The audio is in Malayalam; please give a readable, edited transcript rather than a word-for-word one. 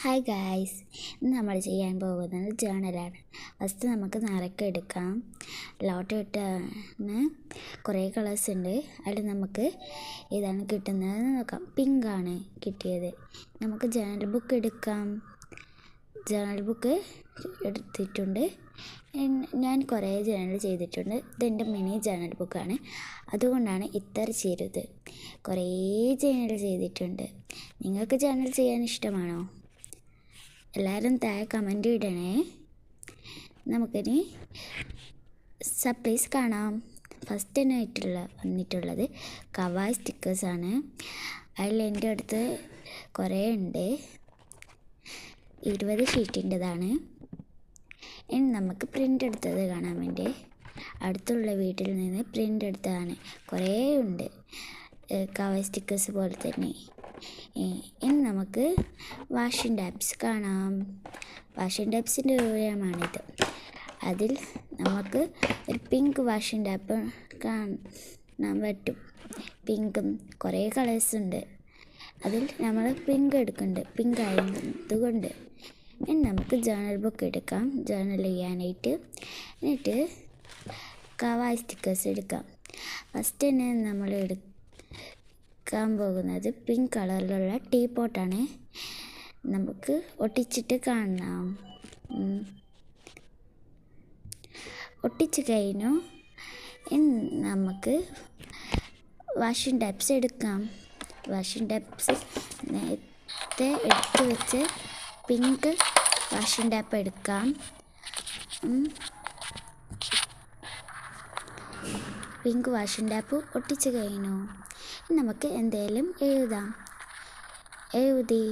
ഹായ് ഗായ്സ്, ഇന്ന് നമ്മൾ ചെയ്യാൻ പോകുന്നത് ജേണലാണ്. ഫസ്റ്റ് നമുക്ക് നിറയ്ക്ക് എടുക്കാം. ലോട്ട് ഇട്ടാണ് കുറേ കളേഴ്സ് ഉണ്ട്. അതിൽ നമുക്ക് ഏതാണ് കിട്ടുന്നത് നോക്കാം. പിങ്കാണ് കിട്ടിയത്. നമുക്ക് ജേണൽ ബുക്ക് എടുക്കാം. ജേണൽ ബുക്ക് എടുത്തിട്ടുണ്ട്. ഞാൻ കുറേ ജേണൽ ചെയ്തിട്ടുണ്ട്. ഇതെൻ്റെ മിനി ജേണൽ ബുക്കാണ്. അതുകൊണ്ടാണ് ഇത്ര ചെറുത്. കുറേ ജേണൽ ചെയ്തിട്ടുണ്ട്. നിങ്ങൾക്ക് ജേണൽ ചെയ്യാൻ ഇഷ്ടമാണോ? എല്ലാവരും താഴെ കമൻ്റ് ഇടണേ. നമുക്കിനി സർപ്രൈസ് കാണാം. ഫസ്റ്റ് തന്നെ വന്നിട്ടുള്ളത് കവായ് സ്റ്റിക്കേഴ്സാണ്. അതിൽ എൻ്റെ അടുത്ത് കുറേ ഉണ്ട്. 20 ഷീറ്റിൻ്റെതാണ്. ഇനി നമുക്ക് പ്രിൻ്റ് എടുത്തത് കാണാൻ വേണ്ടി അടുത്തുള്ള വീട്ടിൽ നിന്ന് പ്രിൻ്റ് എടുത്തതാണ്. കുറേ ഉണ്ട് കവായ് സ്റ്റിക്കേഴ്സ് പോലെ തന്നെ. ഇനി നമുക്ക് വാഷിംഗ് ടാപ്സ് കാണാം. വാഷിംഗ് ടാപ്സിൻ്റെ ഉപയോഗമാണിത്. അതിൽ നമുക്ക് ഒരു പിങ്ക് വാഷിംഗ് ടാപ്പ് കാണാൻ പറ്റും. പിങ്കും കുറേ കളേഴ്സ് ഉണ്ട്. അതിൽ നമ്മൾ പിങ്ക് എടുക്കുന്നുണ്ട്. പിങ്ക് ആയതുകൊണ്ട് ഇനി നമുക്ക് ജേണൽ ബുക്ക് എടുക്കാം. ജേണൽ ചെയ്യാനായിട്ട് എന്നിട്ട് കവായ് സ്റ്റിക്കേഴ്സ് എടുക്കാം. ഫസ്റ്റ് തന്നെ നമ്മൾ എടുക്കാൻ പോകുന്നത് പിങ്ക് കളറിലുള്ള ടീ പോട്ടാണ്. നമുക്ക് ഒട്ടിച്ചിട്ട് കാണാം. ഒട്ടിച്ച് കഴിഞ്ഞു. ഇനി നമുക്ക് വാഷിംഗ് ടാപ്സ് എടുക്കാം. വാഷിംഗ് ടാപ്സ് നേരത്തെ എടുത്ത് വെച്ച് പിങ്ക് വാഷിംഗ് ടാപ്പ് എടുക്കാം. പിങ്ക് വാഷിംഗ് ടാപ്പ് ഒട്ടിച്ച് കഴിഞ്ഞു. നമുക്ക് എന്തെങ്കിലും എഴുതി